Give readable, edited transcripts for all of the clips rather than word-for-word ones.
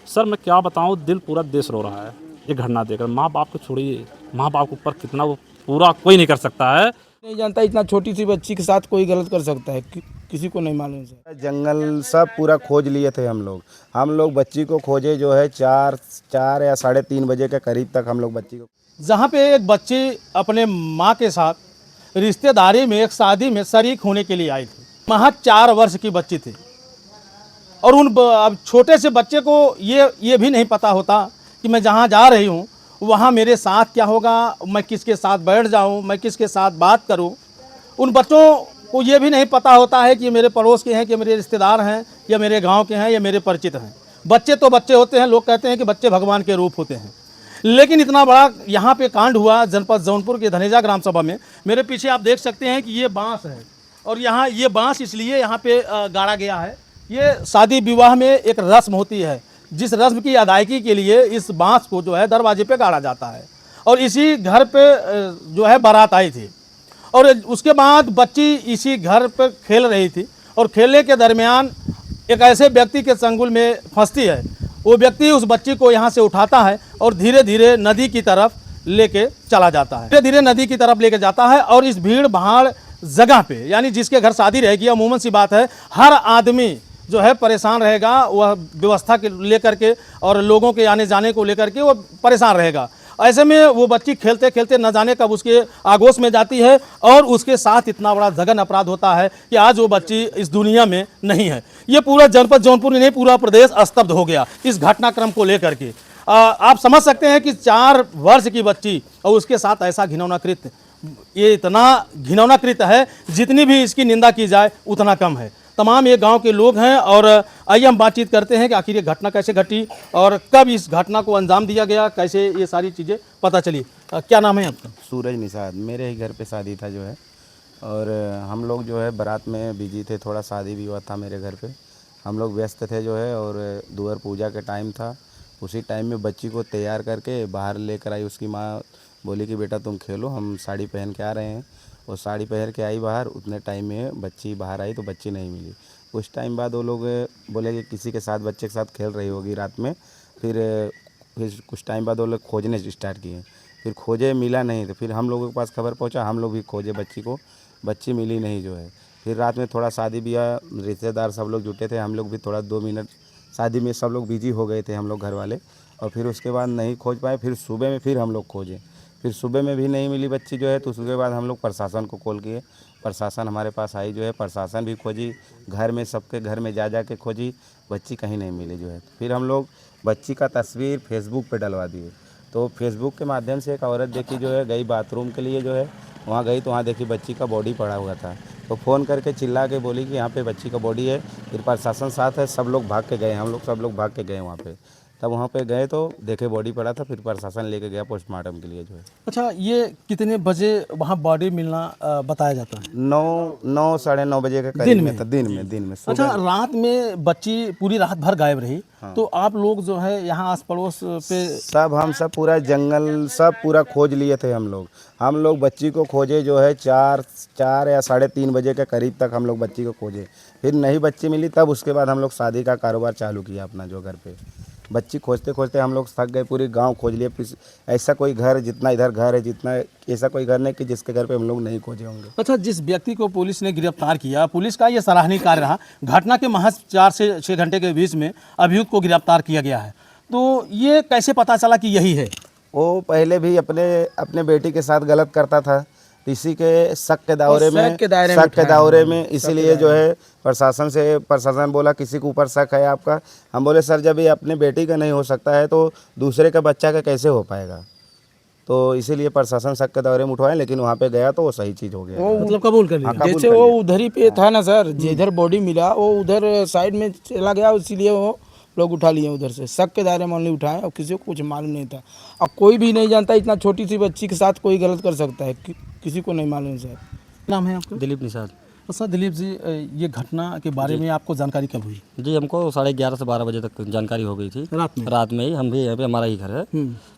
Sir मैं क्या बताऊं, दिल पूरा देश रो रहा है ये घटना देखकर। माँ बाप को छोड़िए, माँ बाप के ऊपर कितना वो पूरा कोई नहीं कर सकता है। नहीं जानता इतना छोटी सी बच्ची के साथ कोई गलत कर सकता है किसी को नहीं मालूम सर। जंगल सब पूरा खोज लिए थे हम लोग बच्ची को खोजे जो है 4 या 3:30 बजे के करीब तक हम लोग बच्ची को। जहाँ पे एक बच्ची अपने माँ के साथ रिश्तेदारी में एक शादी में शरीक होने के लिए आई थी। महज 4 वर्ष की बच्ची थी और अब छोटे से बच्चे को ये भी नहीं पता होता कि मैं जहाँ जा रही हूँ वहाँ मेरे साथ क्या होगा, मैं किसके साथ बैठ जाऊँ, मैं किसके साथ बात करूँ। उन बच्चों को ये भी नहीं पता होता है कि ये मेरे पड़ोस के हैं, कि मेरे रिश्तेदार हैं, या मेरे गांव के हैं, या मेरे परिचित हैं। बच्चे तो बच्चे होते हैं, लोग कहते हैं कि बच्चे भगवान के रूप होते हैं। लेकिन इतना बड़ा यहाँ पे कांड हुआ जनपद जौनपुर के धनेजा ग्राम सभा में। मेरे पीछे आप देख सकते हैं कि ये बांस है और यहाँ ये बांस इसलिए यहाँ पे गाड़ा गया है। ये शादी विवाह में एक रस्म होती है, जिस रस्म की अदायगी के लिए इस बांस को जो है दरवाजे पे गाड़ा जाता है। और इसी घर पे जो है बारात आई थी और उसके बाद बच्ची इसी घर पर खेल रही थी और खेलने के दरमियान एक ऐसे व्यक्ति के चंगुल में फंसती है। वो व्यक्ति उस बच्ची को यहाँ से उठाता है और धीरे धीरे नदी की तरफ लेके चला जाता है। धीरे धीरे नदी की तरफ लेके जाता है और इस भीड़ भाड़ जगह पे, यानी जिसके घर शादी रहेगी, अमूमन सी बात है, हर आदमी जो है परेशान रहेगा, वह व्यवस्था के लेकर के और लोगों के आने जाने को लेकर के वो परेशान रहेगा। ऐसे में वो बच्ची खेलते खेलते न जाने कब उसके आगोश में जाती है और उसके साथ इतना बड़ा जघन अपराध होता है कि आज वो बच्ची इस दुनिया में नहीं है। ये पूरा जनपद जौनपुर नहीं, पूरा प्रदेश स्तब्ध हो गया इस घटनाक्रम को लेकर के। आप समझ सकते हैं कि 4 वर्ष की बच्ची और उसके साथ ऐसा घिनौना कृत्य, ये इतना घिनौना कृत्य है, जितनी भी इसकी निंदा की जाए उतना कम है। तमाम ये गांव के लोग हैं और आइए हम बातचीत करते हैं कि आखिर ये घटना कैसे घटी और कब इस घटना को अंजाम दिया गया, कैसे ये सारी चीज़ें पता चली। क्या नाम है आपका? सूरज निषाद, मेरे ही घर पे शादी था जो है, और हम लोग जो है बारात में बिजी थे, थोड़ा शादी विवाह था मेरे घर पे, हम लोग व्यस्त थे जो है। और दोपहर पूजा के टाइम था, उसी टाइम में बच्ची को तैयार करके बाहर लेकर आई। उसकी माँ बोली कि बेटा तुम खेलो, हम साड़ी पहन के आ रहे हैं। वो साड़ी पहन के आई बाहर, उतने टाइम में बच्ची बाहर आई तो बच्ची नहीं मिली। कुछ टाइम बाद वो लोग बोले कि किसी के साथ, बच्चे के साथ खेल रही होगी रात में। फिर कुछ टाइम बाद वो लोग खोजने स्टार्ट किए, फिर खोजे, मिला नहीं। तो फिर हम लोगों के पास खबर पहुंचा, हम लोग भी खोजे बच्ची को, बच्ची मिली नहीं जो है। फिर रात में थोड़ा शादी ब्याह, रिश्तेदार सब लोग जुटे थे, हम लोग भी थोड़ा 2 मिनट शादी में सब लोग बिजी हो गए थे, हम लोग घर वाले। और फिर उसके बाद नहीं खोज पाए। फिर सुबह में फिर हम लोग खोजे, फिर सुबह में भी नहीं मिली बच्ची जो है। तो उसके बाद हम लोग प्रशासन को कॉल किए, प्रशासन हमारे पास आई जो है, प्रशासन भी खोजी, घर में सबके घर में जा के खोजी, बच्ची कहीं नहीं मिली जो है। फिर हम लोग बच्ची का तस्वीर फेसबुक पे डलवा दिए। तो फेसबुक के माध्यम से एक औरत देखी जो है, गई बाथरूम के लिए जो है, वहाँ गई तो वहाँ देखी बच्ची का बॉडी पड़ा हुआ था। तो फ़ोन करके चिल्ला के बोली कि यहाँ पे बच्ची का बॉडी है। फिर प्रशासन साथ है, सब लोग भाग के गए, हम लोग सब लोग भाग के गए वहाँ पे। तब वहाँ पे गए तो देखे बॉडी पड़ा था। फिर प्रशासन लेके गया पोस्टमार्टम के लिए जो है। अच्छा, ये कितने बजे वहाँ बॉडी मिलना बताया जाता है? 9 साढ़े 9 बजे के करीब में था, दिन में अच्छा, रात में बच्ची पूरी रात भर गायब रही। हाँ। तो आप लोग जो है यहाँ आस पड़ोस पे हम सब पूरा जंगल सब पूरा खोज लिए थे हम लोग बच्ची को खोजे जो है 4 या 3:30 बजे के करीब तक हम लोग बच्ची को खोजे। फिर नहीं बच्ची मिली, तब उसके बाद हम लोग शादी का कारोबार चालू किया अपना जो घर पे। बच्ची खोजते खोजते हम लोग थक गए, पूरी गांव खोज लिए। फिर ऐसा कोई घर, जितना इधर घर है, जितना ऐसा कोई घर नहीं कि जिसके घर पे हम लोग नहीं खोजे होंगे। अच्छा, जिस व्यक्ति को पुलिस ने गिरफ्तार किया, पुलिस का ये सराहनीय कार्य रहा। घटना के महज 4 से 6 घंटे के बीच में अभियुक्त को गिरफ्तार किया गया है। तो ये कैसे पता चला कि यही है? वो पहले भी अपने बेटी के साथ गलत करता था, इसी के शक के दायरे में इसीलिए जो है प्रशासन बोला किसी के ऊपर शक है आपका। हम बोले सर, जब ये अपने बेटी का नहीं हो सकता है तो दूसरे का बच्चा का कैसे हो पाएगा। तो इसीलिए प्रशासन शक के दायरे में उठवाए, लेकिन वहाँ पे गया तो वो सही चीज़ हो गया। वो मतलब कबूल कर लिया। हाँ, जैसे वो उधर ही पे था ना सर, जिधर बॉडी मिला वो उधर साइड में चला गया, इसीलिए वो लोग उठा लिए उधर से। शक के दायरे में ओनली उठाए और किसी को कुछ मालूम नहीं था। अब कोई भी नहीं जानता इतना छोटी सी बच्ची के साथ कोई गलत कर सकता है किसी को नहीं मालूम सर। नाम है आपका? दिलीप निषाद। सर दिलीप जी, ये घटना के बारे में आपको जानकारी कब हुई? जी हमको 11:30 से 12 बजे तक जानकारी हो गई थी। रात में ही हम भी यहीं पे, हमारा ही घर है,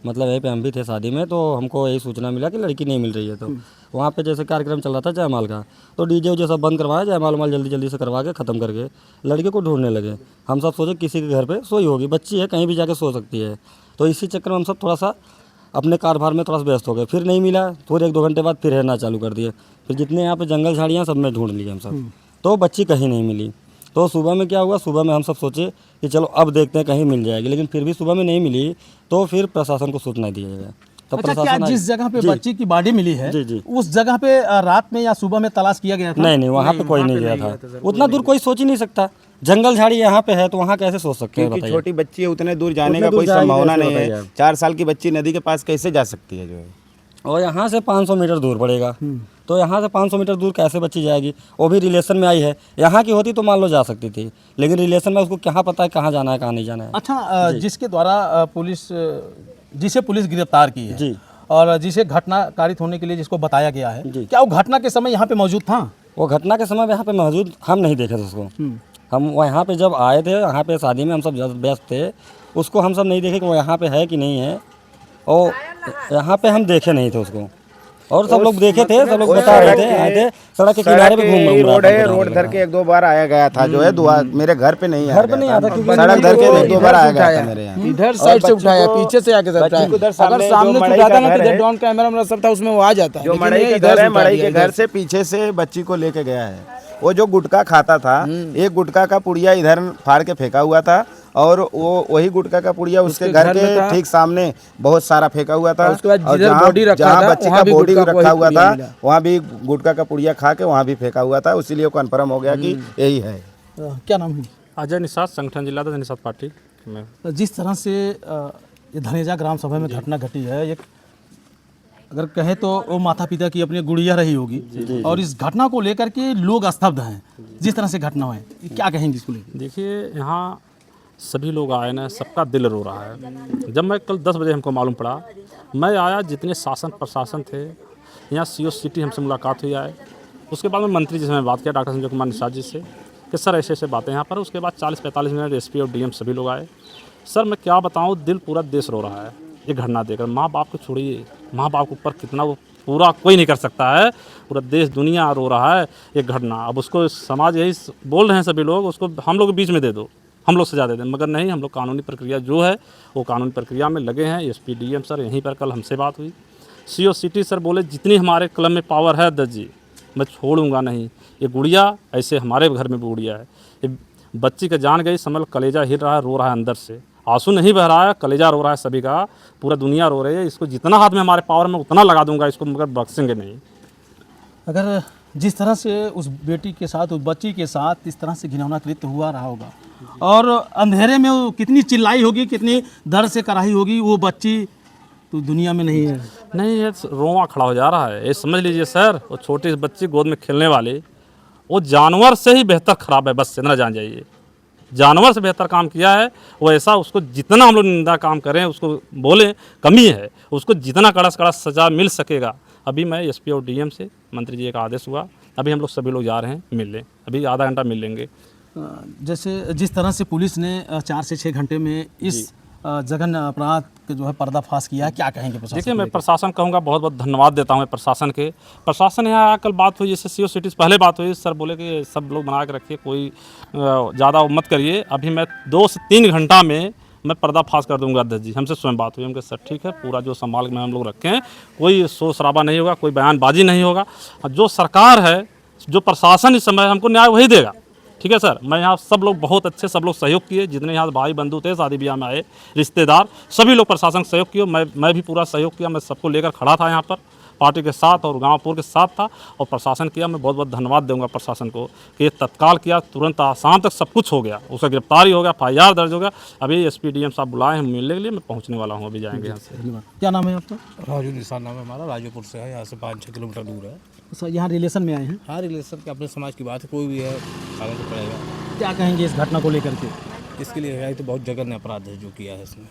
मतलब यहीं पे हम भी थे शादी में, तो हमको यही सूचना मिला कि लड़की नहीं मिल रही है। तो वहाँ पे जैसे कार्यक्रम चल रहा था जयमाल का, तो डीजे उजे सब बंद करवाया, जयमाल वाल जल्दी जल्दी से करवा के ख़त्म करके लड़के को ढूंढने लगे। हम सब सोचे किसी के घर पे सोई होगी, बच्ची है कहीं भी जाके सो सकती है। तो इसी चक्कर में हम सब थोड़ा सा अपने कारोबार में थोड़ा सा व्यस्त हो गए। फिर नहीं मिला, थोड़े 1-2 घंटे बाद फिर रहना चालू कर दिए। फिर जितने यहाँ पे जंगल झाड़ियाँ सब में ढूंढ लिए हम सब, तो बच्ची कहीं नहीं मिली। तो सुबह में क्या हुआ, सुबह में हम सब सोचे कि चलो अब देखते हैं कहीं मिल जाएगी, लेकिन फिर भी सुबह में नहीं मिली। तो फिर प्रशासन को सूचना दिया गया। तो अच्छा, क्या जिस जगह पे बच्ची की बॉडी मिली है जी। उस जगह पे रात में या सुबह में तलाश किया गया था? नहीं, वहाँ पे कोई नहीं गया था। उतना दूर कोई सोच ही नहीं सकता, जंगल झाड़ी यहाँ पे है तो वहाँ कैसे सोच सकते हैं? क्योंकि छोटी बच्ची है, उतने दूर जाने का कोई संभावना नहीं है। 4 साल की बच्ची नदी के पास कैसे जा सकती है जो है? और यहाँ से 500 मीटर दूर पड़ेगा, तो यहाँ से 500 मीटर दूर कैसे बच्ची जाएगी? वो भी रिलेशन में आई है, यहाँ की होती तो मान लो जा सकती थी, लेकिन रिलेशन में उसको क्या पता है कहाँ जाना है कहाँ नहीं जाना है। अच्छा, जिसके द्वारा जिसे पुलिस गिरफ्तार की है जी, और जिसे घटना कारित होने के लिए जिसको बताया गया है, जी। क्या वो घटना के समय यहाँ पे मौजूद था? वो घटना के समय यहाँ पे मौजूद हम नहीं देखे थे उसको। हम यहाँ पे जब आए थे, यहाँ पे शादी में हम सब व्यस्त थे, उसको हम सब नहीं देखे कि वो यहाँ पे है कि नहीं है, और यहाँ पे हम देखे नहीं थे उसको। और सब लोग देखे थे, सब लोग बता रहे थे, आए थे सड़क के किनारे पे घूम रहा था। रोड धर के 1-2 बार आया गया था जो है, मेरे घर पे नहीं घर पे नहीं आता, क्योंकि सड़क धर के 1-2 बार आया गया था मेरे यहाँ। इधर साइड से उठाया, पीछे से आके उठाया। अगर सामने से उठाता ना तो ड्रोन कैमरा सब था उसमें वो आ जाता है। जो मड़ई के घर है, मड़ई के घर से पीछे से बच्ची को लेके गया है। वो जो गुटखा खाता था, एक गुटखा का पुड़िया इधर फाड़ के फेंका हुआ था, और वो वही गुटखा का पुड़िया उसके घर के ठीक सामने बहुत सारा फेंका हुआ था। उसके बाद और जहाँ बच्ची का बॉडी रखा हुआ था वहाँ भी गुटखा का पुड़िया खा के वहाँ भी फेंका हुआ था। इसीलिए कन्फर्म हो गया कि यही है। क्या नाम है? अजय निषाद, संगठन जिला था निषाद पार्टी में। जिस तरह से ये धनेजा ग्राम सभा में घटना घटी है, एक अगर कहें तो वो माता पिता की अपनी गुड़िया रही होगी, और इस घटना को लेकर के लोग स्तब्ध हैं। जिस तरह से घटना है, क्या कहेंगे इसको लेकर? देखिए, यहाँ सभी लोग आए ना, सबका दिल रो रहा है। जब मैं कल 10 बजे हमको मालूम पड़ा, मैं आया, जितने शासन प्रशासन थे यहाँ, CO सिटी हमसे मुलाकात हुई आए। उसके बाद में मंत्री जी से मैं बात किया, डॉक्टर संजय कुमार निषाद जी से, कि सर ऐसे ऐसे बातें यहाँ पर। उसके बाद 40-45 मिनट SP और DM सभी लोग आए। सर मैं क्या बताऊँ, दिल पूरा देश रो रहा है ये घटना देखकर। माँ बाप को छोड़िए, माँ बाप के ऊपर कितना वो पूरा कोई नहीं कर सकता है, पूरा देश दुनिया रो रहा है ये घटना। अब उसको समाज यही बोल रहे हैं सभी लोग, उसको हम लोग के बीच में दे दो, हम लोग सजा दे दें, मगर नहीं, हम लोग कानूनी प्रक्रिया जो है वो कानूनी प्रक्रिया में लगे हैं। SP DM सर यहीं पर कल हमसे बात हुई। CO सिटी सर बोले जितनी हमारे क्लब में पावर है 10 जी, मैं छोड़ूंगा नहीं। ये गुड़िया ऐसे हमारे घर में गुड़िया है, ये बच्ची का जान गई, समझ कलेजा हिल रहा है, रो रहा है अंदर से, आंसू नहीं बह रहा है, कलेजा रो रहा है सभी का, पूरा दुनिया रो रही है। इसको जितना हाथ में हमारे पावर में उतना लगा दूंगा इसको, मगर बख्शेंगे नहीं। अगर जिस तरह से उस बेटी के साथ, उस बच्ची के साथ इस तरह से घिनौना कृत्य हुआ रहा होगा, और अंधेरे में वो कितनी चिल्लाई होगी, कितनी दर्द से कराही होगी, वो बच्ची तो दुनिया में नहीं है। नहीं, ये रोवा खड़ा हो जा रहा है। ये समझ लीजिए सर, वो छोटी बच्ची गोद में खेलने वाले, वो जानवर से ही बेहतर खराब है, बस इतना जान जाइए। जानवर से बेहतर काम किया है वो। ऐसा उसको जितना हम लोग निंदा काम करें, उसको बोले कमी है, उसको जितना कड़ा से कड़ा सजा मिल सकेगा। अभी मैं SP और DM से मंत्री जी का आदेश हुआ, अभी हम लोग सभी लोग जा रहे हैं मिलने, अभी आधा घंटा मिल लेंगे। जैसे जिस तरह से पुलिस ने 4 से 6 घंटे में इस जघन्य अपराध के जो है पर्दाफाश किया है, क्या कहेंगे प्रशासन? देखिए, मैं प्रशासन कहूँगा, बहुत बहुत धन्यवाद देता हूँ प्रशासन के। प्रशासन यहाँ कल बात हुई, जैसे CO सिटी पहले बात हुई, सर बोले कि सब लोग बना के रखिए, कोई ज़्यादा मत करिए। अभी मैं 2 से 3 घंटा में मैं पर्दाफाश कर दूंगा अध्यक्ष जी, हमसे स्वयं बात हुई। हम कहा सर ठीक है, पूरा जो संभाल में हम लोग रखे हैं, कोई शोर शराबा नहीं होगा, कोई बयानबाजी नहीं होगा। जो सरकार है, जो प्रशासन इस समय हमको न्याय वही देगा। ठीक है सर, मैं यहाँ सब लोग बहुत अच्छे, सब लोग सहयोग किए, जितने यहाँ भाई बंधु थे, शादी ब्याह में आए रिश्तेदार, सभी लोग प्रशासन सहयोग किए। मैं भी पूरा सहयोग किया, मैं सबको लेकर खड़ा था यहाँ पर, पार्टी के साथ और गाँव पूर के साथ था, और प्रशासन किया। मैं बहुत बहुत धन्यवाद दूंगा प्रशासन को कि ये तत्काल किया, तुरंत शाम तक सब कुछ हो गया, उसका गिरफ्तारी हो गया, FIR दर्ज हो गया। अभी SP DM साहब बुलाए हैं मिलने के लिए, मैं पहुँचने वाला हूँ, अभी जाएंगे यहाँ से। धन्यवाद। क्या नाम है आपका? राजू निशान नाम है हमारा, राजोपुर से है, यहाँ से 5-6 किलोमीटर दूर है। सर यहाँ रिलेशन में आए हैं, हाँ रिलेशन के अपने समाज की बात है, कोई भी है कागज तो पड़ेगा। क्या कहेंगे इस घटना को लेकर के? इसके लिए है तो बहुत जघन्य अपराध है जो किया है इसने,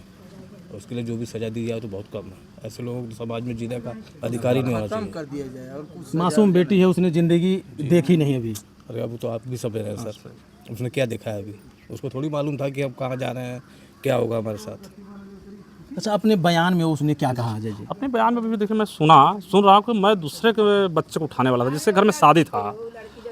और उसके लिए जो भी सजा दी जाए तो बहुत कम है। ऐसे लोगों को समाज में जीने का अधिकार ही नहीं होना चाहिए। कर दिया जाए और कुछ मासूम बेटी है, उसने ज़िंदगी देखी नहीं अभी। अरे अब तो आप भी सब रहे हैं सर, उसने क्या देखा है अभी, उसको थोड़ी मालूम था कि अब कहाँ जा रहे हैं, क्या होगा हमारे साथ। अच्छा, अपने बयान में उसने क्या कहा अजय जी? अपने बयान में भी देखिए मैं सुन रहा हूँ कि मैं दूसरे के बच्चे को उठाने वाला था, जिसके घर में शादी था,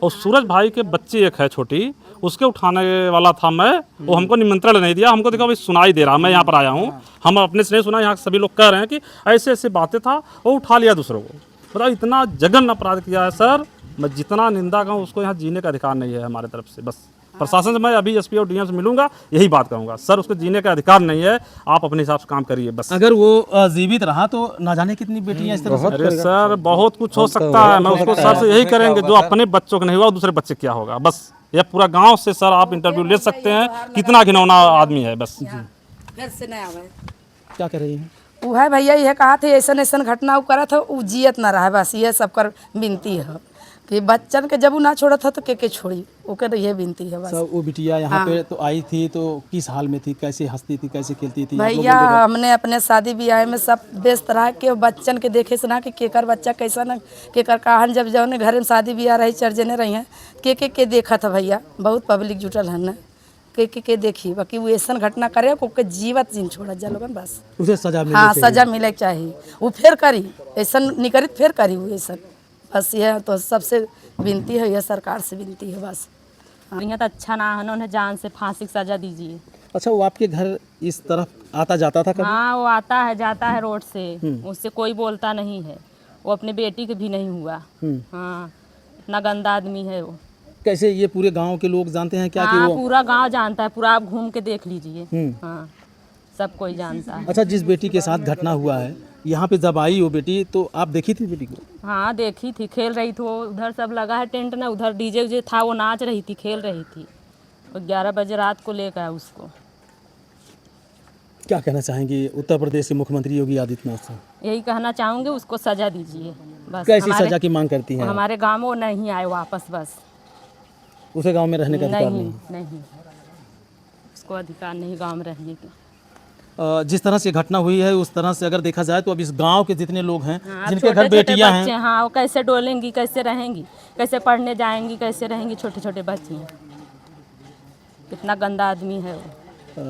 और सूरज भाई के बच्ची एक है छोटी, उसके उठाने वाला था मैं। वो हमको निमंत्रण नहीं दिया, हमको देखा भाई सुनाई दे रहा, मैं यहाँ पर आया हूँ, हम अपने से नहीं सुना, यहाँ सभी लोग कह रहे हैं कि ऐसे ऐसे बातें था, वो उठा लिया दूसरों को। मतलब इतना जघन्य अपराध किया है सर, मैं जितना निंदा कहूँ उसको यहाँ जीने का अधिकार नहीं है हमारे तरफ से। बस प्रशासन से मैं अभी एसपी और डीएम से मिलूंगा, यही बात कहूँगा, सर उसको जीने का अधिकार नहीं है, आप अपने हिसाब से काम करिए बस। अगर वो जीवित रहा तो ना जाने कितनी बेटियां इस तरह से। अरे सर बहुत कुछ हो सकता है, मैं उसको सर से यही करेंगे, जो अपने बच्चों को नहीं हुआ दूसरे बच्चे क्या होगा। बस यह पूरा गांव से सर आप इंटरव्यू ले सकते हैं, कितना घिनौना आदमी है। बस घर से नहीं आवे। क्या कर रही हैं? वो है भैया यह कहा थे ऐसा ऐसा घटना करा था, वो जियत ना रहा, बस ये सबकर विनती है कि बच्चन के जब वो ना छोड़ा था तो के छोड़ी, ओके तो ये विनती है बस। सब वो बिटिया यहाँ पे तो आई थी तो किस हाल में थी, कैसे हंसती थी, कैसे खेलती थी? भैया हमने अपने शादी ब्याह में सब व्यस्त रहा के बच्चन के देखे से ना कि केकर बच्चा कैसा ना केकर कहान, जब जौन घर में शादी ब्याह रही चर्जने रही हैं के देखा था भैया, बहुत पब्लिक जुटल है ना, के देखी, बाकी वो ऐसा घटना करे को के जीवत जिन छोड़ा जा लोगन बस। उसे सजा मिले? हाँ सजा मिले चाहिए, वो फिर करी ऐसा निकरित फिर करी वो ऐसा, बस यह तो सबसे विनती है, यह सरकार से विनती है बस। यहाँ तो अच्छा ना है, उन्हें जान से फांसी की सजा दीजिए। अच्छा, वो आपके घर इस तरफ आता जाता था कभी? हाँ वो आता है जाता है रोड से, उससे कोई बोलता नहीं है, वो अपने बेटी के भी नहीं हुआ। हाँ इतना गंदा आदमी है वो। कैसे ये पूरे गांव के लोग जानते हैं क्या कि हाँ वो? पूरा गांव जानता है, पूरा आप घूम के देख लीजिए। हाँ सब कोई जानता है। अच्छा, जिस बेटी के साथ घटना हुआ है यहाँ पे जब आई वो बेटी, तो आप देखी थी बेटी को? हाँ देखी थी, खेल रही थी वो, उधर सब लगा है टेंट ना, उधर डीजे उजे था, वो नाच रही थी, खेल रही थी। 11 बजे रात को लेकर आया उसको। क्या कहना चाहेंगे उत्तर प्रदेश के मुख्यमंत्री योगी आदित्यनाथ से? यही कहना चाहूँगी, उसको सजा दीजिए बस। कैसी सजा की मांग करती हैं? हमारे गाँव में वो नहीं आए वापस, बस उसे गांव में रहने का अधिकार नहीं? नहीं, उसको अधिकार नहीं गांव में रहने का। जिस तरह से घटना हुई है उस तरह से अगर देखा जाए तो अब इस गांव के जितने लोग हैं जिनके घर छोटे-छोटे बेटियां बच्चे, हैं, हाँ वो कैसे डोलेंगी, कैसे रहेंगी, कैसे पढ़ने जाएंगी, कैसे रहेंगी, छोटे छोटे बच्चे हैं। कितना गंदा आदमी है वो।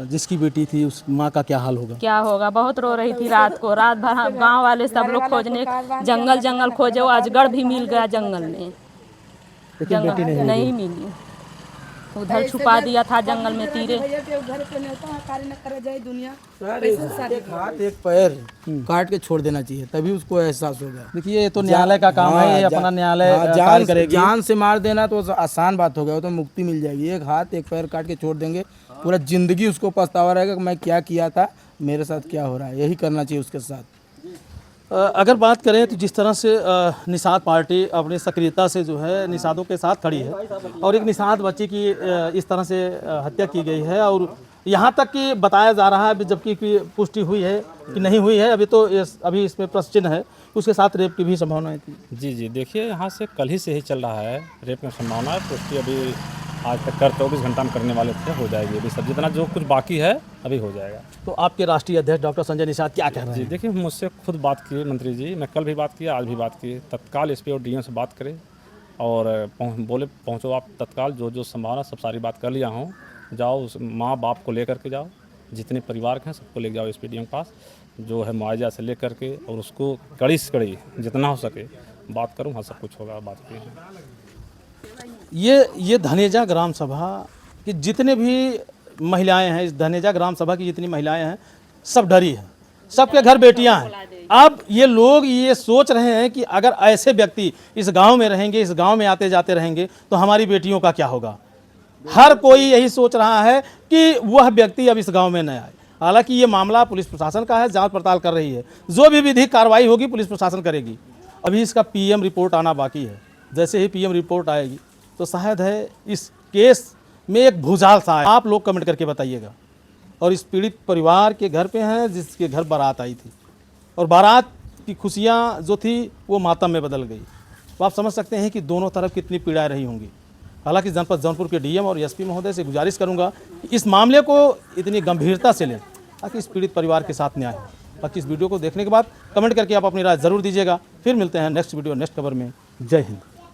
जिसकी बेटी थी उस माँ का क्या हाल होगा? क्या होगा, बहुत रो रही थी रात को, रात भर गांव वाले सब लोग खोजने, जंगल जंगल खोजे, वो अजगर भी मिल गया जंगल में, लेकिन बेटी नहीं नहीं मिली, उधर छुपा दिया था जंगल में तीरे। एक हाथ एक पैर काट के छोड़ देना चाहिए, तभी उसको एहसास होगा। देखिए ये तो न्यायालय का काम है, ये अपना न्यायालय कार्य करेगी। जान से मार देना तो आसान बात हो गया, वो तो मुक्ति मिल जाएगी। एक हाथ एक पैर काट के छोड़ देंगे, पूरा जिंदगी उसको पछतावा रहेगा कि मैं क्या किया था, मेरे साथ क्या हो रहा है। यही करना चाहिए उसके साथ। अगर बात करें तो जिस तरह से निषाद पार्टी अपनी सक्रियता से जो है निषादों के साथ खड़ी है, और एक निषाद बच्ची की इस तरह से हत्या की गई है, और यहाँ तक कि बताया जा रहा है, जबकि पुष्टि हुई है कि नहीं हुई है, अभी इसमें प्रश्न चिन्ह है, उसके साथ रेप की भी संभावनाएं थी। जी देखिए यहाँ से कल ही से ही चल रहा है, रेप में संभावना है, पुष्टि अभी आज तक कर 24 घंटा में करने वाले थे, हो जाएगी अभी सब, जितना जो कुछ बाकी है अभी हो जाएगा। तो आपके राष्ट्रीय अध्यक्ष डॉक्टर संजय निषाद क्या कह रहे जी हैं? देखिए मुझसे खुद बात की मंत्री जी, मैं कल भी बात की, आज भी बात की, तत्काल एसपी और डीएम से बात करें और बोले पहुंचो आप तत्काल, जो संभावना सब सारी बात कर लिया हूँ, जाओ उस माँ बाप को लेकर के जाओ, जितने परिवार के हैं सबको ले जाओ एसपी डीएम के पास, जो है मुआवजा से लेकर के, और उसको कड़ी से कड़ी जितना हो सके बात करूँ, हाँ सब कुछ होगा बात की। ये धनेजा ग्राम सभा की जितने भी महिलाएं हैं, इस धनेजा ग्राम सभा की जितनी महिलाएं हैं, सब डरी हैं, सबके घर बेटियां हैं। अब ये लोग ये सोच रहे हैं कि अगर ऐसे व्यक्ति इस गांव में रहेंगे, इस गांव में आते जाते रहेंगे, तो हमारी बेटियों का क्या होगा। हर कोई यही सोच रहा है कि वह व्यक्ति अब इस गांव में न आए। हालांकि ये मामला पुलिस प्रशासन का है, जांच पड़ताल कर रही है, जो भी विधिक कार्रवाई होगी पुलिस प्रशासन करेगी। अभी इसका पीएम रिपोर्ट आना बाकी है, जैसे ही पीएम रिपोर्ट आएगी तो शायद है इस केस में एक भूचाल सा है। आप लोग कमेंट करके बताइएगा। और इस पीड़ित परिवार के घर पे हैं जिसके घर बारात आई थी, और बारात की खुशियाँ जो थी वो मातम में बदल गई। तो आप समझ सकते हैं कि दोनों तरफ कितनी पीड़ाएँ रही होंगी। हालांकि जनपद जौनपुर के डीएम और एसपी महोदय से गुजारिश करूंगा कि इस मामले को इतनी गंभीरता से लें ताकि इस पीड़ित परिवार के साथ न्याय हो। बाकी इस वीडियो को देखने के बाद कमेंट करके आप अपनी राय ज़रूर दीजिएगा। फिर मिलते हैं नेक्स्ट वीडियो नेक्स्ट खबर में। जय हिंद।